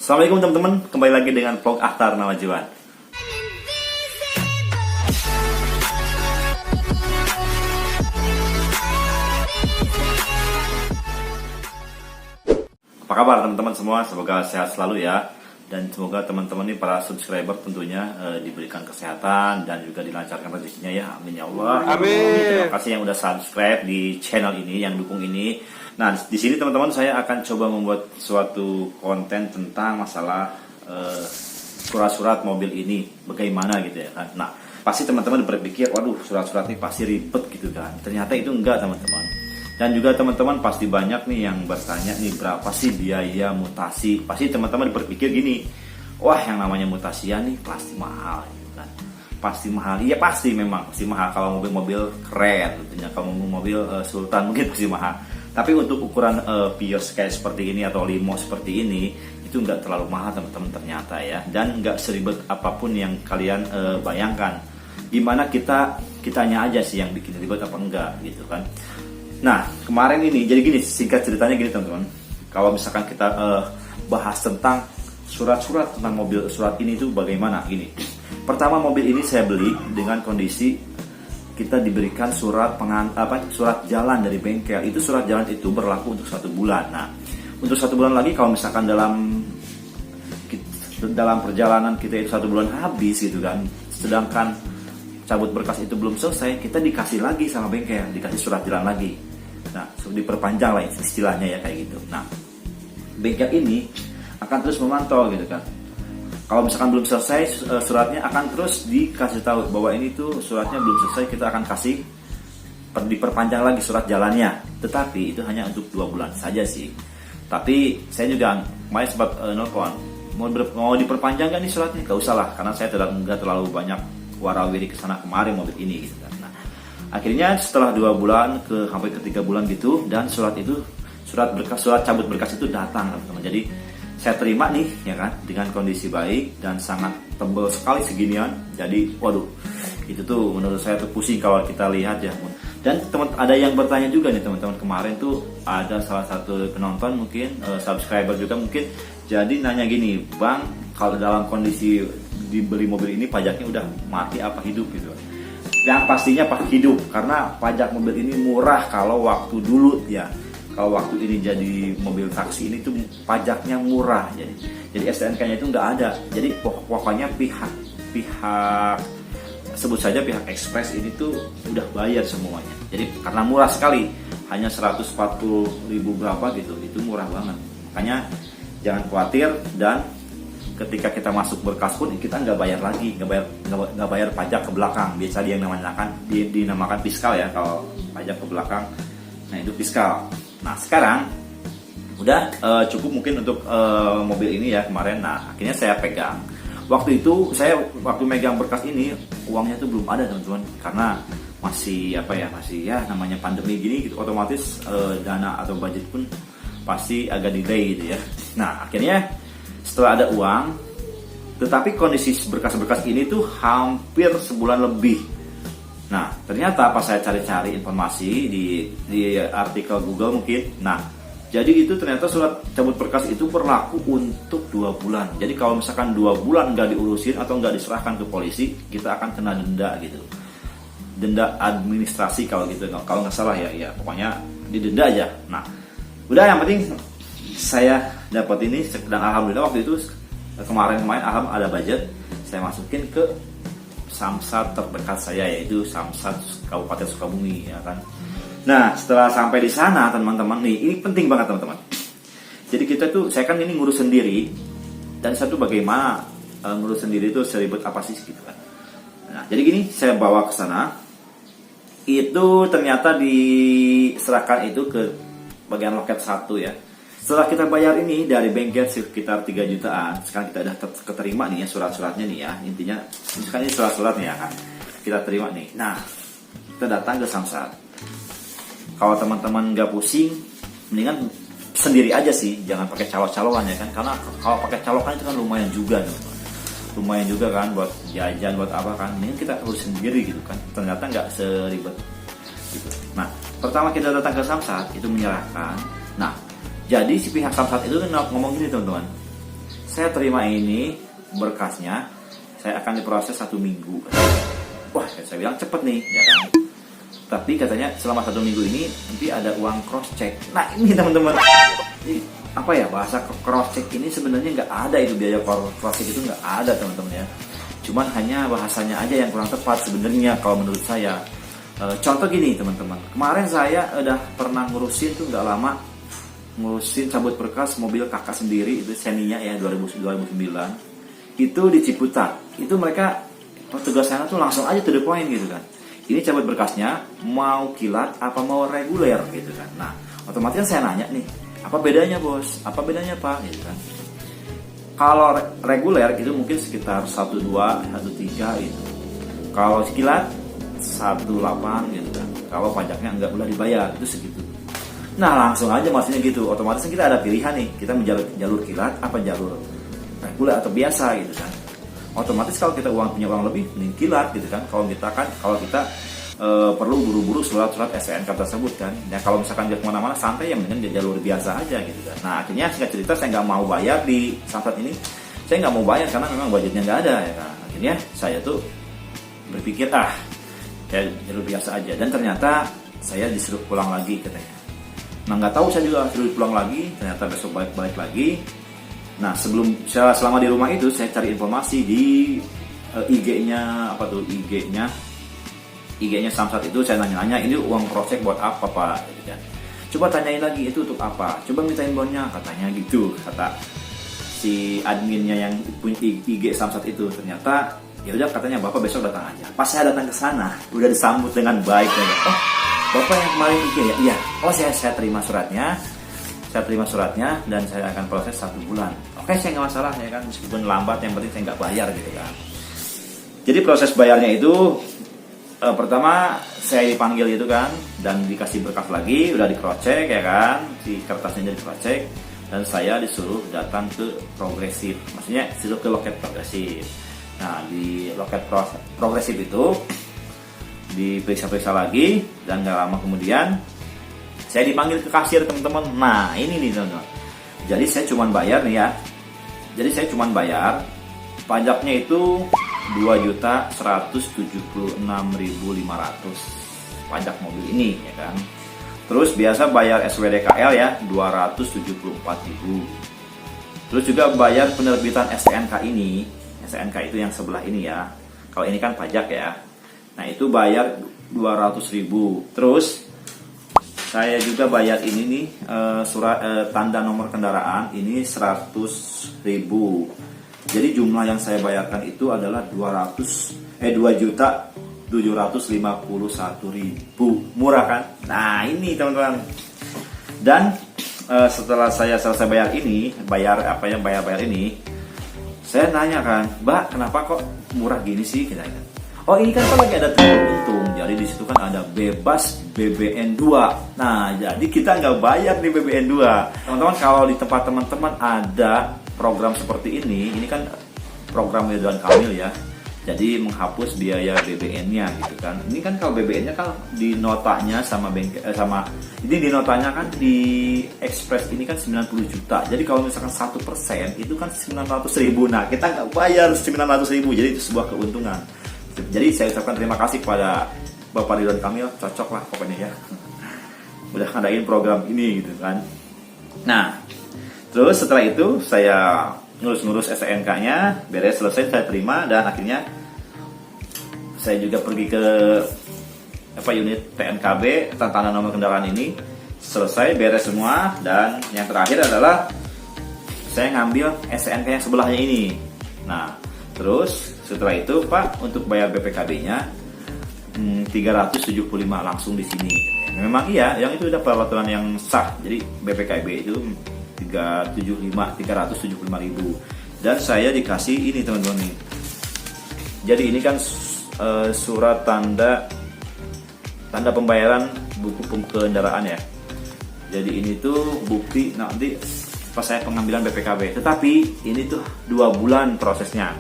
Assalamualaikum teman-teman, kembali lagi dengan vlog Akhtar Nawajuan. Apa kabar teman-teman semua? Semoga sehat selalu ya. Dan semoga teman-teman ini para subscriber tentunya diberikan kesehatan dan juga dilancarkan rezekinya ya. Amin ya Allah. Amin. Terima kasih yang udah subscribe di channel ini, yang dukung ini. Nah, di sini teman-teman saya akan coba membuat suatu konten tentang masalah surat-surat mobil ini, bagaimana gitu ya kan. Nah, pasti teman-teman berpikir, waduh surat-surat ini pasti ribet gitu kan. Ternyata itu enggak teman-teman. Dan juga teman-teman pasti banyak nih yang bertanya nih, berapa sih biaya mutasi? Pasti teman-teman berpikir gini, wah yang namanya mutasi ya nih pasti mahal gitu kan. Pasti mahal, iya pasti memang pasti mahal. Kalau mobil-mobil keren tentunya, kalau mobil Sultan mungkin pasti mahal. Tapi untuk ukuran Vios kayak seperti ini atau Limo seperti ini, itu nggak terlalu mahal teman-teman ternyata ya. Dan nggak seribet apapun yang kalian bayangkan. Gimana kitanya aja sih yang bikin ribet apa enggak gitu kan. Nah kemarin ini, jadi gini singkat ceritanya gini teman-teman. Kalau misalkan kita bahas tentang surat-surat tentang mobil surat ini itu bagaimana gini. Pertama, mobil ini saya beli dengan kondisi kita diberikan surat surat jalan dari bengkel. Itu surat jalan itu berlaku untuk 1 bulan. Nah untuk 1 bulan lagi kalau misalkan dalam perjalanan kita itu 1 bulan habis gitu kan, sedangkan cabut berkas itu belum selesai, kita dikasih lagi sama bengkel, dikasih surat jalan lagi. Nah, diperpanjang lah istilahnya ya kayak gitu. Nah, bengkel ini akan terus memantau gitu kan. Kalau misalkan belum selesai suratnya, akan terus dikasih tahu bahwa ini tuh suratnya belum selesai, kita akan kasih diperpanjang lagi surat jalannya. Tetapi itu hanya untuk 2 bulan saja sih. Tapi saya juga kemarin sempat nelfon, mau diperpanjang kan nih suratnya? Gak usah lah, karena saya nggak terlalu banyak warawiri kesana kemarin mobil ini gitu kan. Nah, akhirnya setelah 2 bulan sampai ke 3 bulan gitu, dan surat cabut berkas itu datang teman-teman. Jadi saya terima nih ya kan, dengan kondisi baik dan sangat tebal sekali seginian. Jadi waduh, itu tuh menurut saya tuh pusing kalau kita lihat ya. Dan ada yang bertanya juga nih teman-teman, kemarin tuh ada salah satu penonton mungkin subscriber juga mungkin, jadi nanya gini, Bang, kalau dalam kondisi dibeli mobil ini pajaknya udah mati apa hidup gitu. Yang pastinya hidup, karena pajak mobil ini murah kalau waktu dulu ya. Kalau waktu ini jadi mobil taksi ini tuh pajaknya murah, jadi STNK-nya itu nggak ada. Jadi pokoknya pihak sebut saja pihak Express ini tuh udah bayar semuanya. Jadi karena murah sekali, hanya 140.000 berapa gitu, itu murah banget. Makanya jangan khawatir, dan ketika kita masuk berkas pun kita nggak bayar lagi, nggak bayar pajak ke belakang. Biasa dia yang dinamakan fiskal ya, kalau pajak ke belakang, nah itu fiskal. Nah sekarang udah cukup mungkin untuk mobil ini ya kemarin. Nah akhirnya saya pegang. Waktu itu waktu megang berkas ini uangnya tuh belum ada teman-teman, karena masih namanya pandemi gini gitu, otomatis dana atau budget pun pasti agak delay gitu ya. Nah akhirnya setelah ada uang, tetapi kondisi berkas-berkas ini tuh hampir sebulan lebih. Nah ternyata pas saya cari-cari informasi di artikel Google mungkin, nah jadi itu ternyata surat cabut berkas itu berlaku untuk 2 bulan. Jadi kalau misalkan 2 bulan nggak diurusin atau nggak diserahkan ke polisi, kita akan kena denda gitu, denda administrasi kalau gitu, kalau nggak salah ya pokoknya didenda aja. Nah udah, yang penting saya dapat ini, dan alhamdulillah waktu itu kemarin ada budget, saya masukin ke Samsat terdekat saya, yaitu Samsat Kabupaten Sukabumi ya kan. Nah setelah sampai di sana teman-teman nih, ini penting banget teman-teman. Jadi saya kan ini ngurus sendiri, dan satu bagaimana ngurus sendiri itu seribet apa sih gitu kan. Nah jadi gini, saya bawa ke sana, itu ternyata diserahkan itu ke bagian loket 1 ya. Setelah kita bayar ini dari bengkel sekitar 3 jutaan, sekarang kita udah keterima nih ya surat-suratnya nih ya. Intinya misalkan ini surat-suratnya ya kan, kita terima nih. Nah kita datang ke Samsat. Kalau teman-teman nggak pusing, mendingan sendiri aja sih, jangan pakai calo-caloan ya kan. Karena kalau pakai calokan itu kan lumayan juga teman-teman. Lumayan juga kan buat jajan, buat apa kan. Mendingan kita urus sendiri gitu kan. Ternyata nggak seribet gitu. Nah pertama kita datang ke Samsat itu menyerahkan. Nah jadi si pihak Samsat itu ngomong gini teman-teman, saya terima ini berkasnya, saya akan diproses 1 minggu. Wah, saya bilang cepet nih, ya kan. Tapi katanya selama 1 minggu ini nanti ada uang cross check. Nah ini teman-teman, apa ya, bahasa cross check ini sebenarnya nggak ada, itu biaya cross check itu nggak ada teman-teman ya. Cuman hanya bahasanya aja yang kurang tepat sebenarnya kalau menurut saya. Contoh gini teman-teman, kemarin saya udah pernah ngurusin tuh nggak lama, ngurusin cabut berkas mobil kakak sendiri, itu Xenia ya 2009, itu di Ciputat. Itu mereka petugas sana tuh langsung aja to the point gitu kan. Ini cabut berkasnya mau kilat apa mau reguler gitu kan. Nah otomatis kan saya nanya nih, apa bedanya bos, apa bedanya pak gitu kan. Kalau reguler itu mungkin sekitar 12, 13 gitu. Kalau kilat 18 gitu kan. Kalau pajaknya nggak boleh dibayar, itu segitu. Nah langsung aja maksudnya gitu. Otomatis kita ada pilihan nih, kita menjalur jalur kilat apa jalur reguler atau biasa gitu kan. Otomatis kalau kita punya uang lebih, mending kilat gitu kan. Kalau kita perlu buru-buru surat-surat STNK tersebut kan. Ya kalau misalkan dia kemana-mana santai ya mendingan dia jalur biasa aja gitu kan. Nah akhirnya singkat cerita saya nggak mau bayar di saat ini. Saya nggak mau bayar karena memang budgetnya nggak ada ya kan. Akhirnya saya tuh berpikir ya jalur biasa aja. Dan ternyata saya disuruh pulang lagi katanya. Nah nggak tahu saya juga disuruh pulang lagi. Ternyata besok balik lagi. Nah selama di rumah itu saya cari informasi di IG-nya IG-nya Samsat itu. Saya nanya-nanya, ini uang cross-check buat apa pak gitu kan. Coba tanyain lagi itu untuk apa, coba minta inboundnya katanya gitu, kata si adminnya yang punya IG Samsat itu. Ternyata ya udah katanya bapak besok datang aja. Pas saya datang ke sana udah disambut dengan baik ya. Oh bapak yang kemarin IG ya, iya. Oh saya terima suratnya. Saya terima suratnya dan saya akan proses 1 bulan. Oke, saya nggak masalah ya kan, meskipun lambat yang penting saya nggak bayar gitu kan. Jadi proses bayarnya itu pertama saya dipanggil itu kan, dan dikasih berkas lagi, udah di cross check ya kan, di kertasnya di cross check, dan saya disuruh datang ke progresif, maksudnya disuruh ke loket progresif. Nah di loket progresif itu diperiksa-periksa lagi, dan gak lama kemudian saya dipanggil ke kasir teman-teman. Nah ini nih teman-teman, jadi saya cuman bayar nih ya, jadi saya cuman bayar pajaknya itu 2.176.500 pajak mobil ini ya kan. Terus biasa bayar SWDKL ya 274.000. Terus juga bayar penerbitan STNK ini. STNK itu yang sebelah ini ya. Kalau ini kan pajak ya. Nah itu bayar 200.000. Terus saya juga bayar ini nih surat tanda nomor kendaraan ini 100.000. Jadi jumlah yang saya bayarkan itu adalah 2.751.000. Murah kan? Nah ini teman-teman. Dan setelah saya selesai bayar ini, bayar ini, saya nanya kan, Mbak kenapa kok murah gini sih? Kita kan, oh ini kan kok lagi ada tribun untung. Jadi di situ kan ada bebas BBN 2. Nah jadi kita nggak bayar di BBN 2. Teman-teman kalau di tempat teman-teman ada program seperti ini kan program Ridwan Kamil ya. Jadi menghapus biaya BBN-nya gitu kan. Ini kan kalau BBN-nya kan di notanya sama ini di notanya kan di Express ini kan 90 juta. Jadi kalau misalkan 1% itu kan 900.000. Nah, kita nggak bayar 900.000. Jadi itu sebuah keuntungan. Jadi saya ucapkan terima kasih kepada Bapak Ridwan Kamil, cocok lah pokoknya ya. Udah ngadain program ini gitu kan. Nah, terus setelah itu saya ngurus STNK-nya, beres selesai saya terima, dan akhirnya saya juga pergi ke unit TNKB tanda nomor kendaraan ini, selesai beres semua, dan yang terakhir adalah saya ngambil STNK yang sebelahnya ini. Nah, terus setelah itu Pak untuk bayar BPKB-nya 375 langsung di sini. Memang iya, yang itu udah peraturan yang sah. Jadi BPKB itu 375.000 dan saya dikasih ini teman-teman nih. Jadi ini kan surat tanda pembayaran buku kendaraan ya. Jadi ini tuh bukti nanti pas saya pengambilan BPKB. Tetapi ini tuh 2 bulan prosesnya.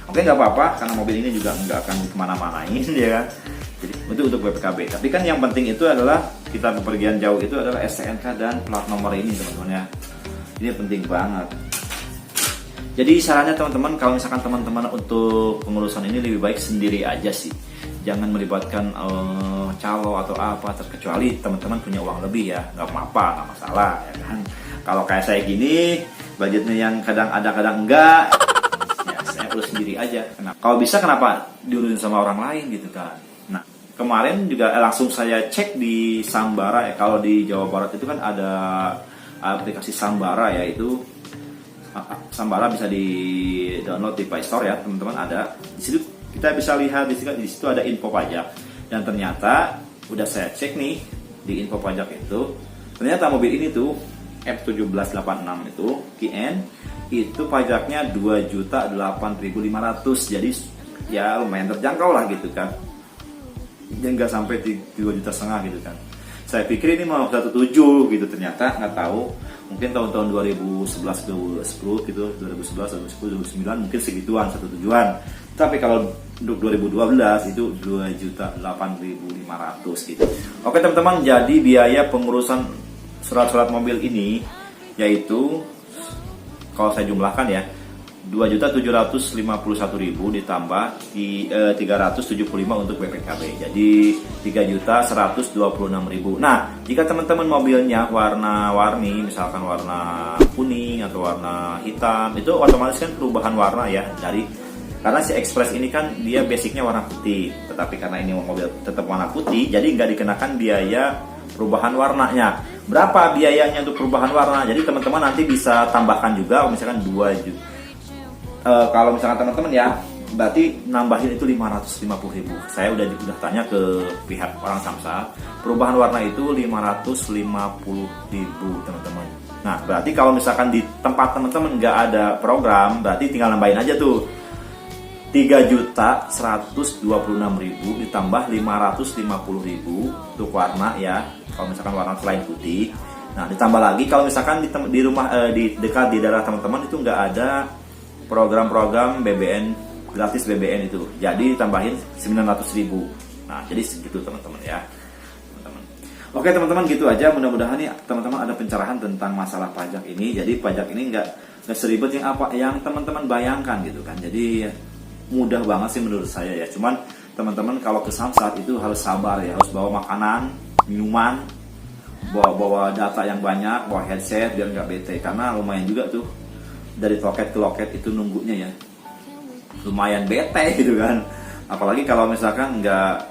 Oke, nggak apa-apa karena mobil ini juga nggak akan kemana-manain ya kan. Jadi itu untuk BPKB. Tapi kan yang penting itu adalah kita bepergian jauh itu adalah STNK dan plat nomor ini teman-teman ya. Ini penting banget. Jadi sarannya teman-teman, kalau misalkan teman-teman untuk pengurusan ini lebih baik sendiri aja sih. Jangan melibatkan calo atau apa, terkecuali teman-teman punya uang lebih ya, nggak apa-apa, nggak masalah ya kan. Kalau kayak saya gini, budgetnya yang kadang ada kadang enggak, ya saya urus sendiri aja. Kalau bisa kenapa diurusin sama orang lain gitu kan. Nah kemarin juga langsung saya cek di Sambara ya. Kalau di Jawa Barat itu kan ada aplikasi Sambara, yaitu Sambara bisa di download di Play Store ya teman-teman. Ada di situ kita bisa lihat di situ ada info pajak, dan ternyata udah saya cek nih di info pajak itu, ternyata mobil ini tuh F1786 itu KN itu pajaknya 2.008.500, jadi ya lumayan terjangkau lah gitu kan, dia nggak sampai 2,5 juta gitu kan. Saya pikir ini mau 1,7 gitu, ternyata nggak tahu, mungkin tahun-tahun 2011, 2010 gitu, 2011, 2010, 2009 mungkin segituan 1,7-an. Tapi kalau untuk 2012 itu 2.008.500 gitu. Oke teman-teman, jadi biaya pengurusan surat-surat mobil ini yaitu kalau saya jumlahkan ya 2.751.000 ditambah di 375 untuk BPKB, jadi 3.126.000. Nah jika teman-teman mobilnya warna-warni, misalkan warna kuning atau warna hitam, itu otomatis kan perubahan warna ya, karena si Express ini kan dia basicnya warna putih, tetapi karena ini mobil tetap warna putih, jadi nggak dikenakan biaya perubahan warnanya. Berapa biayanya untuk perubahan warna? Jadi teman-teman nanti bisa tambahkan juga, misalkan 2 juta. Kalau misalkan teman-teman ya, berarti nambahin itu 550.000. Saya udah tanya ke pihak orang Samsat, perubahan warna itu 550.000 teman-teman. Nah berarti kalau misalkan di tempat teman-teman nggak ada program, berarti tinggal nambahin aja tuh 3.126.000 ditambah 550.000 untuk warna ya, kalau misalkan warna selain putih. Nah ditambah lagi kalau misalkan di rumah di dekat di daerah teman-teman itu nggak ada program-program BBN, gratis BBN itu, jadi tambahin 900.000. Nah jadi segitu teman-teman ya teman-teman. Oke teman-teman, gitu aja, mudah-mudahan nih teman-teman ada pencerahan tentang masalah pajak ini. Jadi pajak ini nggak seribet yang teman-teman bayangkan gitu kan. Jadi mudah banget sih menurut saya ya. Cuman teman-teman kalau ke Samsat itu harus sabar ya, harus bawa makanan, minuman, bawa data yang banyak, bawa headset biar nggak bete, karena lumayan juga tuh dari loket ke loket itu nunggunya ya, lumayan bete gitu kan. Apalagi kalau misalkan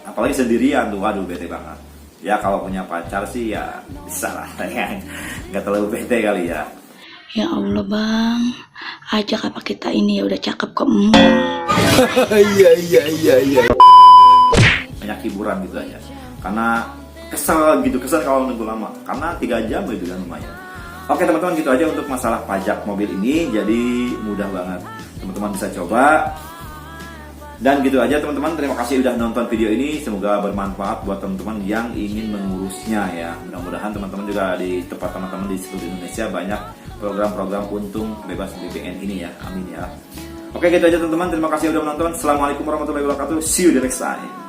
apalagi sendirian tuh, waduh bete banget. Ya kalau punya pacar sih ya bisa lah, nggak terlalu bete kali ya. Ya Allah bang, ajak apa kita ini ya udah cakep kok. Iya. Banyak hiburan gitu aja. Karena kesel kalau nunggu lama. Karena 3 jam gitu kan lumayan. Oke teman-teman, gitu aja untuk masalah pajak mobil ini. Jadi mudah banget, teman-teman bisa coba. Dan gitu aja teman-teman, terima kasih udah nonton video ini. Semoga bermanfaat buat teman-teman yang ingin mengurusnya ya. Mudah-mudahan teman-teman juga di tempat teman-teman di seluruh Indonesia banyak program-program untung bebas BBN ini ya. Amin ya. Oke gitu aja teman-teman, terima kasih udah menonton. Assalamualaikum warahmatullahi wabarakatuh. See you the next time.